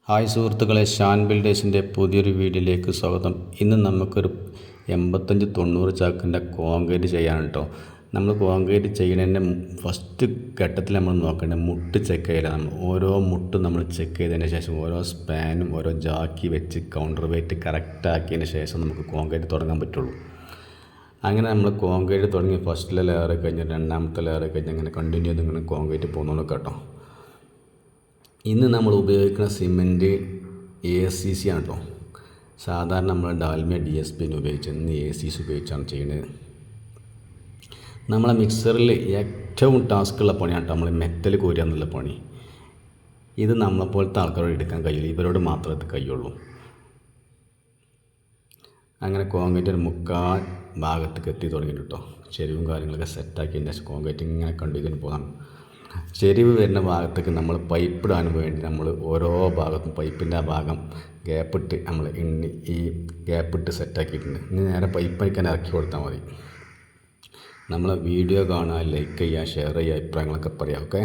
Hi സുഹൃത്തുക്കളെ, ഷാൻ ബിൽഡേഴ്സിൻ്റെ പുതിയൊരു വീഡിയോയിലേക്ക് സ്വാഗതം. ഇന്ന് നമുക്കൊരു 85-90 ചാക്കിൻ്റെ കോൺക്രീറ്റ് ചെയ്യാൻ കേട്ടോ. നമ്മൾ കോൺക്രീറ്റ് ചെയ്യുന്നതിൻ്റെ ഫസ്റ്റ് ഘട്ടത്തിൽ നമ്മൾ നോക്കേണ്ടത് മുട്ട് ചെക്ക് ചെയ്യില്ല. നമ്മൾ ഓരോ മുട്ടും നമ്മൾ ചെക്ക് ചെയ്തതിന് ശേഷം ഓരോ സ്പാനും ഓരോ ജാക്കി വെച്ച് കൗണ്ടർ വെയിറ്റ് കറക്റ്റ് ആക്കിയതിന് ശേഷം നമുക്ക് കോൺക്രീറ്റ് തുടങ്ങാൻ പറ്റുള്ളൂ. അങ്ങനെ നമ്മൾ കോൺക്രീറ്റ് തുടങ്ങി ഫസ്റ്റിലെ ലെയർ കഴിഞ്ഞ് രണ്ടാമത്തെ ലെയർ കഴിഞ്ഞ് അങ്ങനെ കണ്ടിന്യൂ ചെയ്ത് ഇങ്ങനെ കോൺക്രീറ്റ് പോകുന്നു കേട്ടോ. ഇന്ന് നമ്മൾ ഉപയോഗിക്കുന്ന സിമെൻറ്റ് ACC ആണ് കേട്ടോ. സാധാരണ നമ്മൾ ഡാൽമിയ DSP ഉപയോഗിച്ച് ഇന്ന് ACC ഉപയോഗിച്ചാണ് ചെയ്യുന്നത്. നമ്മളെ മിക്സറിൽ ഏറ്റവും ടാസ്ക്കുള്ള പണിയാണ് കേട്ടോ നമ്മൾ മെറ്റൽ കോരുക എന്നുള്ള പണി. ഇത് നമ്മളെപ്പോലത്തെ ആൾക്കാരോട് എടുക്കാൻ കഴിയില്ല, ഇവരോട് മാത്രമേ ഇത് കഴിയുള്ളൂ. അങ്ങനെ കോൺക്രീറ്റ് ഒരു മുക്കാൽ ഭാഗത്തേക്ക് എത്തി തുടങ്ങിയിട്ട് കേട്ടോ. ചെരിവും കാര്യങ്ങളൊക്കെ സെറ്റാക്കിയതിന് ശേഷം കോൺക്രീറ്റ് ഇങ്ങനെ കണ്ടിന്യൂ പോകാൻ. ചെരിവ് വരുന്ന ഭാഗത്തേക്ക് നമ്മൾ പൈപ്പ് ഇടാൻ വേണ്ടി നമ്മൾ ഓരോ ഭാഗത്തും പൈപ്പിൻ്റെ ആ ഭാഗം ഗ്യാപ്പിട്ട് നമ്മൾ ഈ ഗ്യാപ്പിട്ട് സെറ്റാക്കിയിട്ടുണ്ട്. ഇനി നേരെ പൈപ്പ് അടിക്കാൻ ഇറക്കി കൊടുത്താൽ മതി. നമ്മളെ വീഡിയോ കാണാൻ ലൈക്ക് ചെയ്യുക, ഷെയർ ചെയ്യുക, അഭിപ്രായങ്ങളൊക്കെ പറയാം. ഓക്കെ.